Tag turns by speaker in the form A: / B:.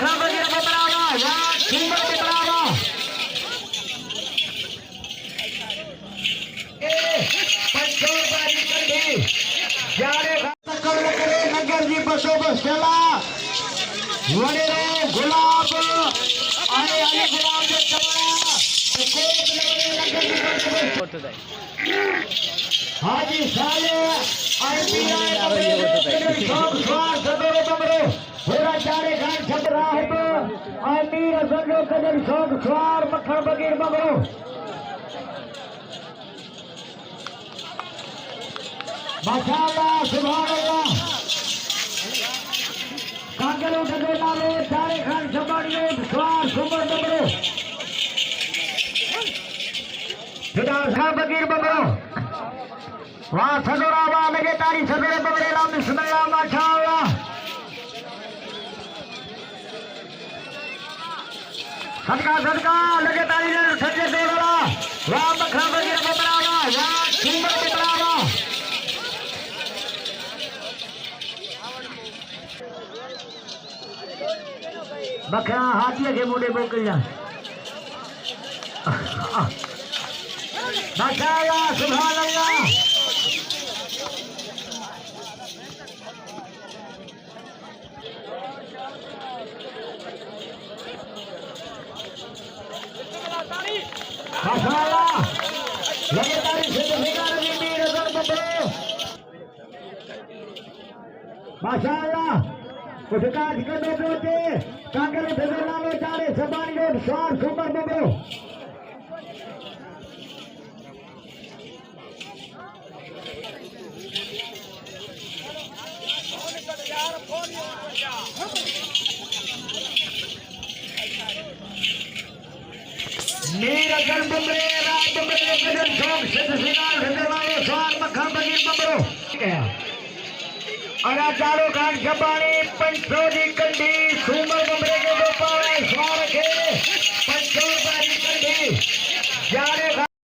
A: मखा वगैरह बबरावा वाह सुंदर बबरावा पंचोर बाजी कंडी जाने टक्कर करे नगर जी बसो बस चला वड़े रे गुलाब आए आए गुलाब के चला हाजी साले आईपीआई सब स्वार सदर बमरो पूरा चारे घाट छत राहब आमीर संजो कदर सब स्वार मक्खन बगीर बमरो माशाअल्लाह सुभान अल्लाह कांगलो डगला में चारे घाट छबाड़ियो स्वार सुमर बमरो फिदा साहब बगीर बमरो वाह सदरा वाह लगे तारी सदरे बमरे नाम बिस्मिल्लाह माशाअल्लाह सदका सदका लगे तारी ने सज्जे दोड़ा वाह मखरा बगीर बमरा वाह सुंदर बमरा वाह मखरा हाथी के मुंडे मोकल जा माशाअल्लाह सुभान अल्लाह माशाअल्लाह लगे तारी से बेकार भी नजर बबरो माशाअल्लाह उठका ठिकाने पे कांगले भेजना में चारे सबानी रोड स्वार सुपर बबरो मीर अगर बमरे रात बमरे कदर शौक सिद्ध सिंगार हिंदरवाले स्वार मक्खा बगीर बमरो अरा चारो घाट छबाणी पंचोदी कंडी सुमर